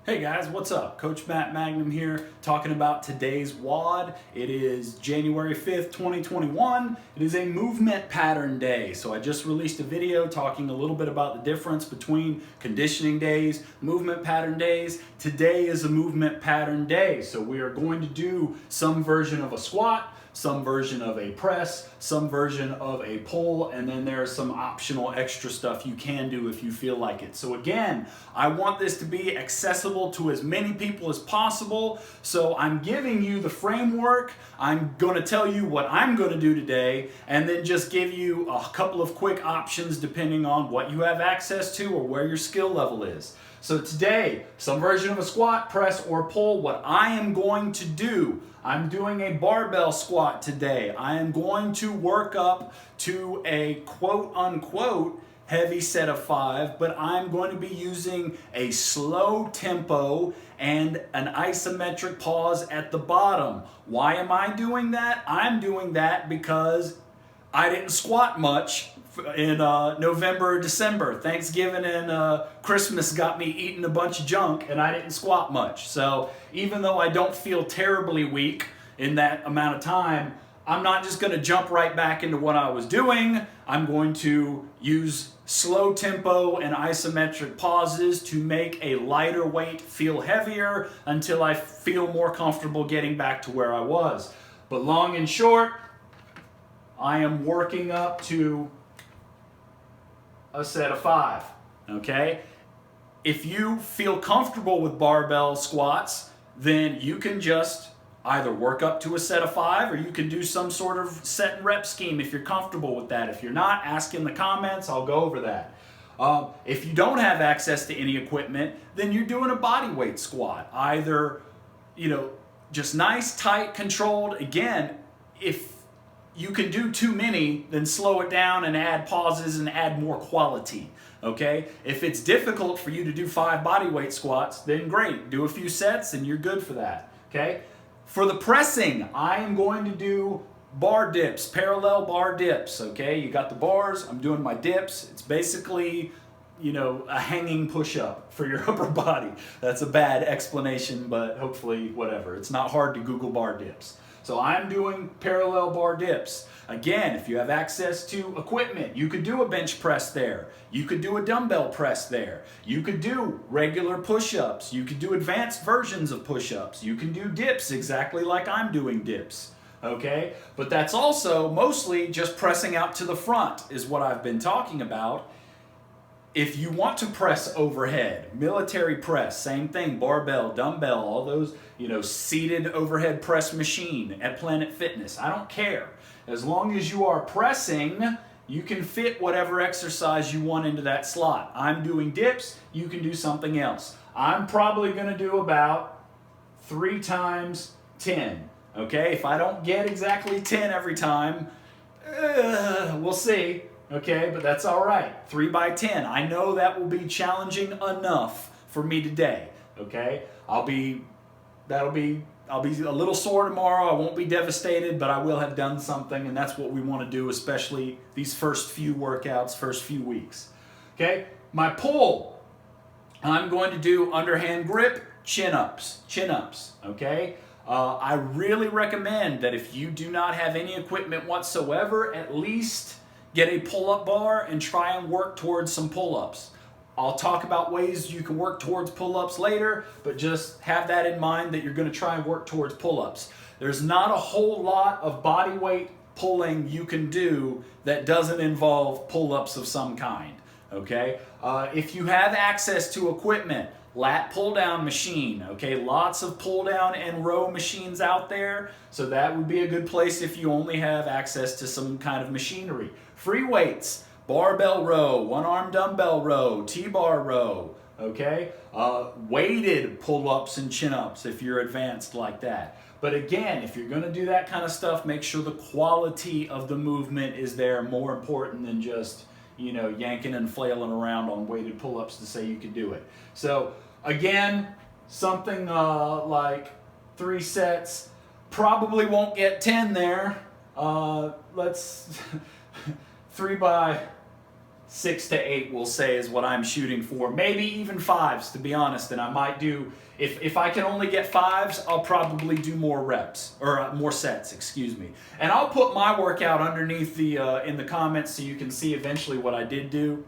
Hey guys, what's up? Coach Matt Magnum here, talking about today's WOD. It is January 5th, 2021. It is a movement pattern day. So I just released a video talking a little bit about the difference between conditioning days, movement pattern days. Today is a movement pattern day. So we are going to do some version of a squat, some version of a press, some version of a pull, and then there's some optional extra stuff you can do if you feel like it. So again, I want this to be accessible to as many people as possible. So I'm giving you the framework. I'm going to tell you what I'm going to do today, and then just give you a couple of quick options depending on what you have access to or where your skill level is. So today, some version of a squat, press, or pull. What I am going to do, I'm doing a barbell squat today. I am going to work up to a quote-unquote heavy set of 5, but I'm going to be using a slow tempo and an isometric pause at the bottom. Why am I doing that? I'm doing that because I didn't squat much in November, December. Thanksgiving and Christmas got me eating a bunch of junk, and I didn't squat much. So even though I don't feel terribly weak in that amount of time, I'm not just going to jump right back into what I was doing. I'm going to use slow tempo and isometric pauses to make a lighter weight feel heavier until I feel more comfortable getting back to where I was. But long and short, I am working up to a set of 5, okay? If you feel comfortable with barbell squats, then you can just either work up to a set of 5, or you can do some sort of set and rep scheme if you're comfortable with that. If you're not, ask in the comments, I'll go over that. If you don't have access to any equipment, then you're doing a body weight squat. Either, just nice, tight, controlled. Again, if you can do too many, then slow it down and add pauses and add more quality, okay? If it's difficult for you to do 5 body weight squats, then great. Do a few sets and you're good for that, okay? For the pressing, I am going to do bar dips, parallel bar dips, okay? You got the bars, I'm doing my dips. It's basically, a hanging push-up for your upper body. That's a bad explanation, but hopefully whatever. It's not hard to Google bar dips. So I'm doing parallel bar dips. Again, if you have access to equipment, you could do a bench press there. You could do a dumbbell press there. You could do regular push-ups. You could do advanced versions of push-ups. You can do dips exactly like I'm doing dips, okay? But that's also mostly just pressing out to the front is what I've been talking about. If you want to press overhead, military press, same thing, barbell, dumbbell, all those, seated overhead press machine at Planet Fitness. I don't care. As long as you are pressing, you can fit whatever exercise you want into that slot. I'm doing dips, you can do something else. I'm probably going to do about 3 times 10, okay? If I don't get exactly 10 every time, we'll see. Okay, but that's all right. 3 by 10. I know that will be challenging enough for me today. Okay, I'll be a little sore tomorrow. I won't be devastated, but I will have done something, and that's what we want to do, especially these first few workouts, first few weeks. Okay, my pull. I'm going to do underhand grip, chin-ups. Okay. I really recommend that if you do not have any equipment whatsoever, at least get a pull-up bar and try and work towards some pull-ups. I'll talk about ways you can work towards pull-ups later, but just have that in mind that you're going to try and work towards pull-ups. There's not a whole lot of body weight pulling you can do that doesn't involve pull-ups of some kind, okay? If you have access to equipment, lat pull-down machine, okay? Lots of pull-down and row machines out there, so that would be a good place if you only have access to some kind of machinery. Free weights, barbell row, one-arm dumbbell row, T-bar row, okay? Weighted pull-ups and chin-ups if you're advanced like that. But again, if you're gonna do that kind of stuff, make sure the quality of the movement is there, more important than just, yanking and flailing around on weighted pull-ups to say you can do it. So again, something like 3 sets, probably won't get 10 there. Let's 3 by 6 to 8 we'll say is what I'm shooting for. Maybe even 5s, to be honest. And I might do, if I can only get 5s, I'll probably do more reps, or more sets, excuse me. And I'll put my workout underneath the in the comments so you can see eventually what I did do.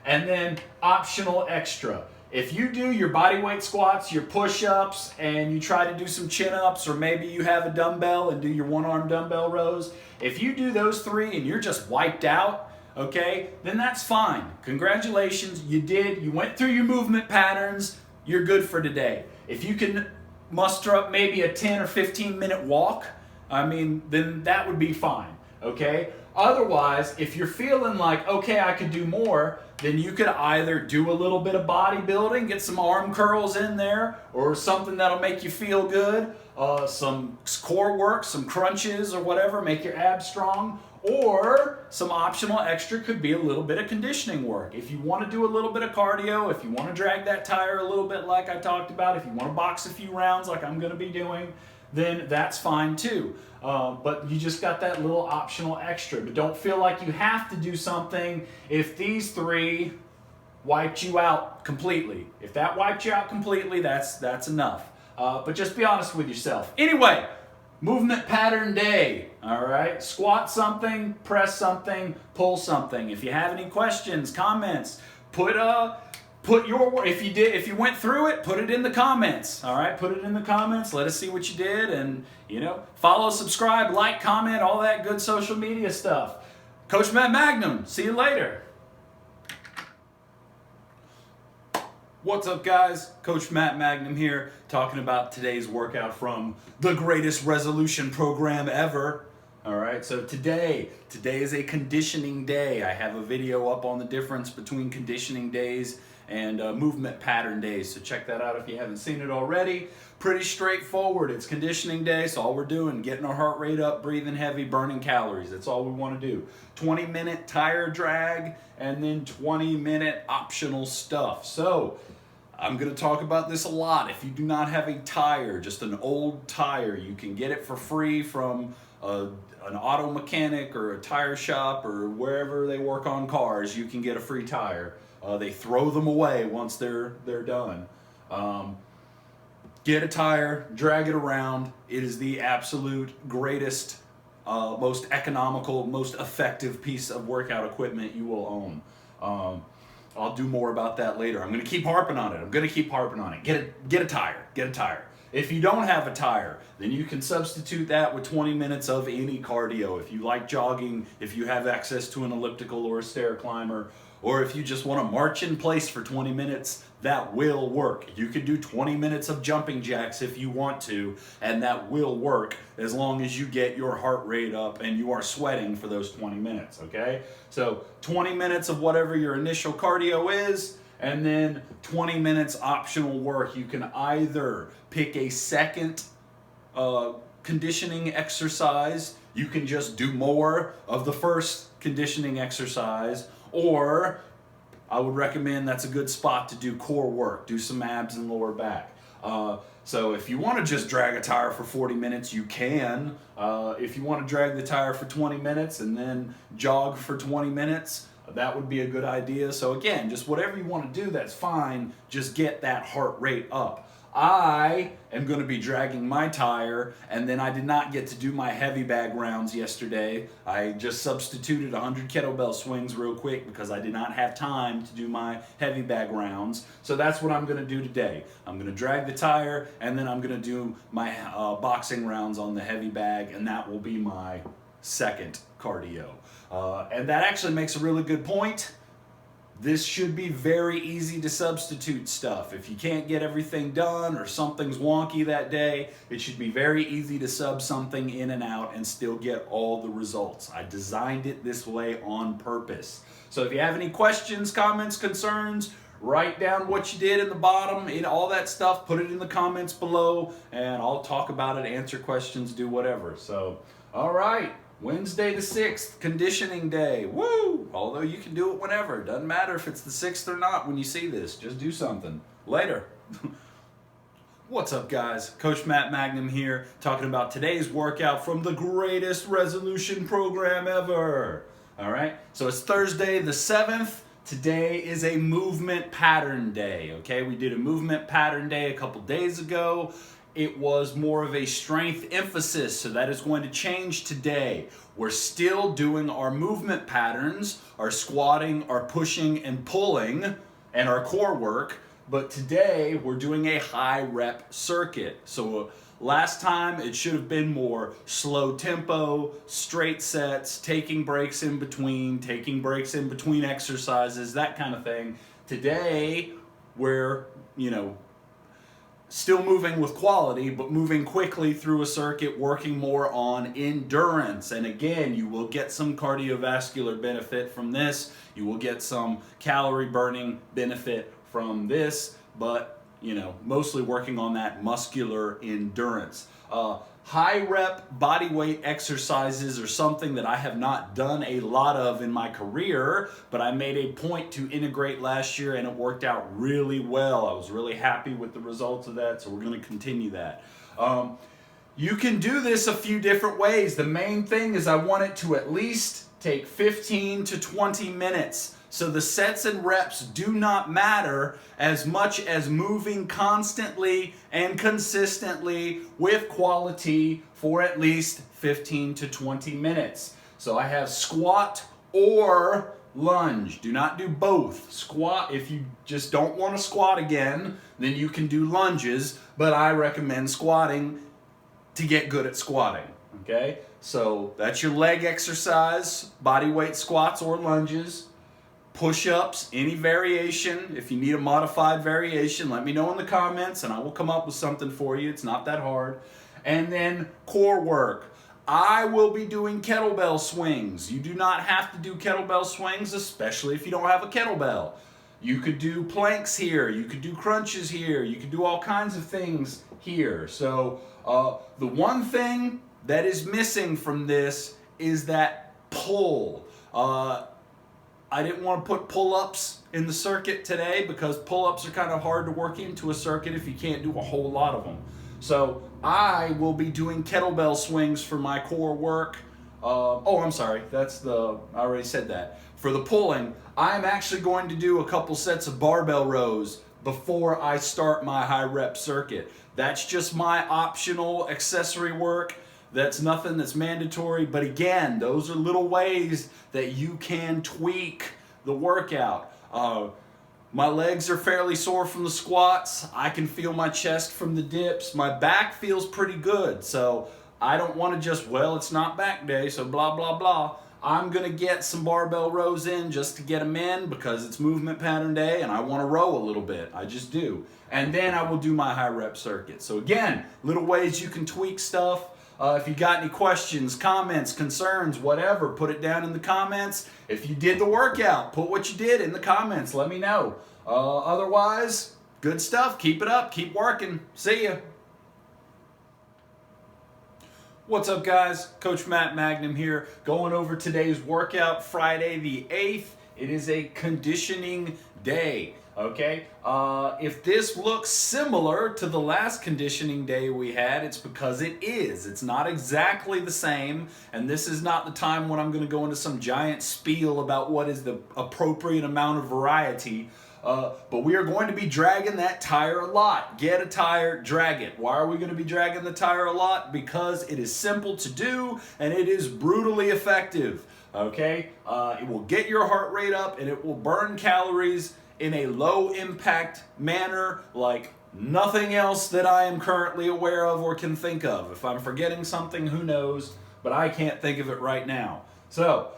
And then optional extra. If you do your body weight squats, your push-ups, and you try to do some chin-ups, or maybe you have a dumbbell and do your one-arm dumbbell rows, if you do those 3 and you're just wiped out, okay, then that's fine. Congratulations, you went through your movement patterns, you're good for today. If you can muster up maybe a 10 or 15 minute walk, I mean, then that would be fine, okay? Otherwise, if you're feeling like, okay, I could do more, then you could either do a little bit of bodybuilding, get some arm curls in there, or something that'll make you feel good, some core work, some crunches or whatever, make your abs strong, or some optional extra could be a little bit of conditioning work. If you want to do a little bit of cardio, if you want to drag that tire a little bit like I talked about, if you want to box a few rounds like I'm going to be doing, then that's fine too. But you just got that little optional extra. But don't feel like you have to do something if these 3 wiped you out completely. If that wiped you out completely, that's enough. But just be honest with yourself. Anyway, movement pattern day. All right, squat something, press something, pull something. If you have any questions, comments, put your, if you went through it, put it in the comments. All right, put it in the comments. Let us see what you did, and follow, subscribe, like, comment, all that good social media stuff. Coach Matt Magnum. See you later. What's up, guys? Coach Matt Magnum here, talking about today's workout from the greatest resolution program ever. All right, so today is a conditioning day. I have a video up on the difference between conditioning days and movement pattern days, so check that out if you haven't seen it already. Pretty straightforward. It's conditioning day, so all we're doing, getting our heart rate up, breathing heavy, burning calories. That's all we want to do. 20-minute tire drag, and then 20-minute optional stuff. So I'm going to talk about this a lot. If you do not have a tire, just an old tire, you can get it for free from an auto mechanic or a tire shop or wherever they work on cars. You can get a free tire. They throw them away once they're done. Get a tire, drag it around. It is the absolute greatest, most economical, most effective piece of workout equipment you will own. I'll do more about that later. I'm going to keep harping on it. Get a tire. If you don't have a tire, then you can substitute that with 20 minutes of any cardio. If you like jogging, if you have access to an elliptical or a stair climber, or if you just want to march in place for 20 minutes, that will work. You can do 20 minutes of jumping jacks if you want to, and that will work as long as you get your heart rate up and you are sweating for those 20 minutes, okay? So 20 minutes of whatever your initial cardio is, and then 20 minutes optional work. You can either pick a second conditioning exercise, you can just do more of the first conditioning exercise, or I would recommend that's a good spot to do core work, do some abs and lower back. So if you want to just drag a tire for 40 minutes, you can. If you want to drag the tire for 20 minutes and then jog for 20 minutes, that would be a good idea. So again, just whatever you want to do, that's fine. Just get that heart rate up. I am going to be dragging my tire, and then I did not get to do my heavy bag rounds yesterday. I just substituted 100 kettlebell swings real quick because I did not have time to do my heavy bag rounds. So that's what I'm going to do today. I'm going to drag the tire, and then I'm going to do my boxing rounds on the heavy bag, and that will be my second cardio. And that actually makes a really good point. This should be very easy to substitute stuff. If you can't get everything done or something's wonky that day, it should be very easy to sub something in and out and still get all the results. I designed it this way on purpose. So if you have any questions, comments, concerns, write down what you did in the bottom, all that stuff, put it in the comments below, and I'll talk about it, answer questions, do whatever. So, all right. Wednesday the 6th, conditioning day. Woo! Although you can do it whenever. Doesn't matter if it's the 6th or not when you see this. Just do something. Later. What's up, guys? Coach Matt Magnum here, talking about today's workout from the greatest resolution program ever. All right? So it's Thursday the 7th. Today is a movement pattern day, okay? We did a movement pattern day a couple days ago. It was more of a strength emphasis, so that is going to change today. We're still doing our movement patterns, our squatting, our pushing and pulling, and our core work, but today we're doing a high rep circuit. So last time it should have been more slow tempo, straight sets, taking breaks in between exercises, that kind of thing. Today we're, still moving with quality, but moving quickly through a circuit, working more on endurance. And again, you will get some cardiovascular benefit from this. You will get some calorie burning benefit from this, but mostly working on that muscular endurance. High rep body weight exercises are something that I have not done a lot of in my career, but I made a point to integrate last year and it worked out really well. I was really happy with the results of that, so we're going to continue that. You can do this a few different ways. The main thing is I want it to at least take 15 to 20 minutes. So the sets and reps do not matter as much as moving constantly and consistently with quality for at least 15 to 20 minutes. So I have squat or lunge. Do not do both. Squat, if you just don't want to squat again, then you can do lunges, but I recommend squatting to get good at squatting. Okay? So that's your leg exercise, body weight squats or lunges. Push-ups, any variation. If you need a modified variation, let me know in the comments and I will come up with something for you. It's not that hard. And then core work. I will be doing kettlebell swings. You do not have to do kettlebell swings, especially if you don't have a kettlebell. You could do planks here. You could do crunches here. You could do all kinds of things here. So the one thing that is missing from this is that pull. I didn't want to put pull-ups in the circuit today because pull-ups are kind of hard to work into a circuit if you can't do a whole lot of them. So I will be doing kettlebell swings for my core work. I'm sorry, I already said that. For the pulling, I'm actually going to do a couple sets of barbell rows before I start my high rep circuit. That's just my optional accessory work. That's nothing that's mandatory, but again, those are little ways that you can tweak the workout. My legs are fairly sore from the squats. I can feel my chest from the dips. My back feels pretty good, so I don't want to just, it's not back day, so blah, blah, blah. I'm going to get some barbell rows in just to get them in because it's movement pattern day and I want to row a little bit. I just do. And then I will do my high rep circuit. So again, little ways you can tweak stuff. If you got any questions, comments, concerns, whatever, put it down in the comments. If you did the workout, put what you did in the comments. Let me know. Otherwise, good stuff. Keep it up. Keep working. See ya. What's up, guys? Coach Matt Magnum here, going over today's workout, Friday the 8th. It is a conditioning day. Okay, if this looks similar to the last conditioning day we had, it's because it is. It's not exactly the same, and this is not the time when I'm going to go into some giant spiel about what is the appropriate amount of variety, but we are going to be dragging that tire a lot. Get a tire, drag it. Why are we going to be dragging the tire a lot? Because it is simple to do, and it is brutally effective. Okay, it will get your heart rate up, and it will burn calories in a low impact manner like nothing else that I am currently aware of or can think of. If I'm forgetting something, who knows, but I can't think of it right now. So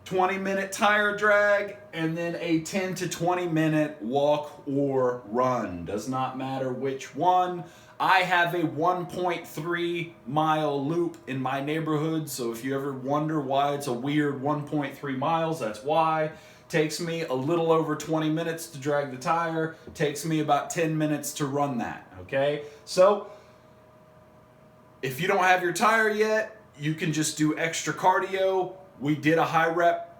20-minute tire drag and then a 10 to 20 minute walk or run. Does not matter which one. I have a 1.3 mile loop in my neighborhood, so if you ever wonder why it's a weird 1.3 miles, that's why. Takes me a little over 20 minutes to drag the tire. Takes me about 10 minutes to run that, okay? So, if you don't have your tire yet, you can just do extra cardio. We did a high rep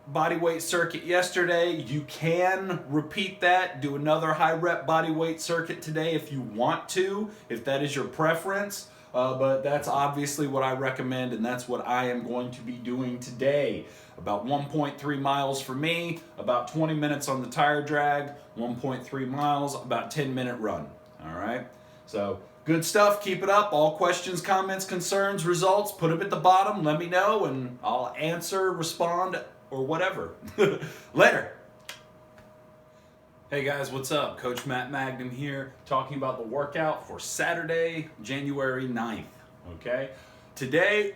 body weight circuit yesterday. You can repeat that, do another high rep body weight circuit today if you want to, if that is your preference. but that's obviously what I recommend, and that's what I am going to be doing today. About 1.3 miles for me, about 20 minutes on the tire drag, 1.3 miles, about 10-minute run. All right, so good stuff. Keep it up. All questions, comments, concerns, results, put them at the bottom. Let me know, and I'll answer, respond, or whatever. Later. Hey guys, what's up? Coach Matt Magnum here, talking about the workout for Saturday, January 9th. Okay? Today,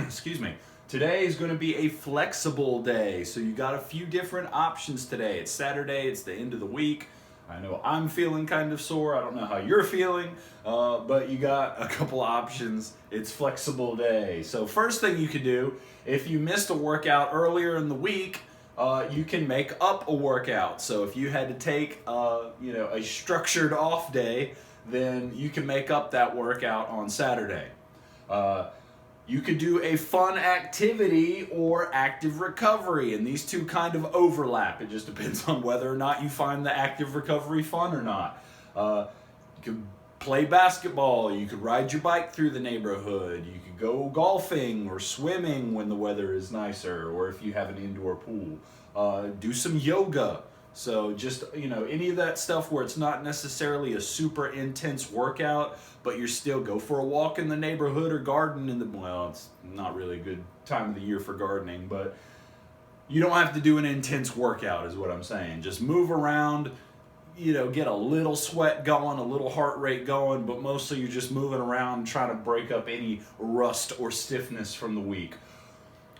excuse me, today is going to be a flexible day. So you got a few different options today. It's Saturday, it's the end of the week. I know I'm feeling kind of sore. I don't know how you're feeling, but you got a couple options. It's flexible day. So first thing you could do, if you missed a workout earlier in the week, you can make up a workout. So if you had to take a structured off day, then you can make up that workout on Saturday. You could do a fun activity or active recovery, and these two kind of overlap. It just depends on whether or not you find the active recovery fun or not. You could play basketball, you could ride your bike through the neighborhood, you could go golfing or swimming when the weather is nicer, or if you have an indoor pool. Do some yoga. So just, any of that stuff where it's not necessarily a super intense workout, but you're still go for a walk in the neighborhood or garden well, it's not really a good time of the year for gardening, but you don't have to do an intense workout is what I'm saying. Just move around, get a little sweat going, a little heart rate going, but mostly you're just moving around trying to break up any rust or stiffness from the week.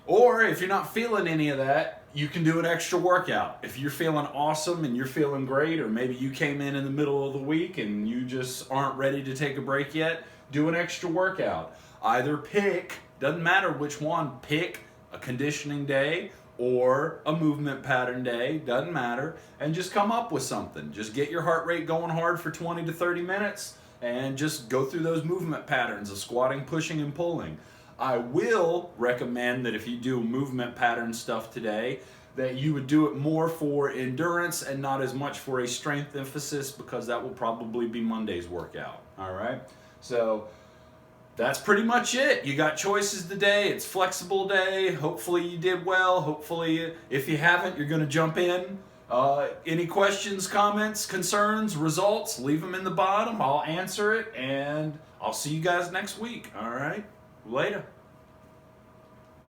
Or if you're not feeling any of that, you can do an extra workout. If you're feeling awesome and you're feeling great, or maybe you came in the middle of the week and you just aren't ready to take a break yet, do an extra workout. Either pick, doesn't matter which one, pick a conditioning day or a movement pattern day, doesn't matter, and just come up with something. Just get your heart rate going hard for 20 to 30 minutes and just go through those movement patterns of squatting, pushing, and pulling. I will recommend that if you do movement pattern stuff today, that you would do it more for endurance and not as much for a strength emphasis, because that will probably be Monday's workout. All right? So that's pretty much it. You got choices today. It's flexible day. Hopefully you did well. Hopefully, if you haven't, you're going to jump in. Any questions, comments, concerns, results, leave them in the bottom. I'll answer it, and I'll see you guys next week. All right? Later.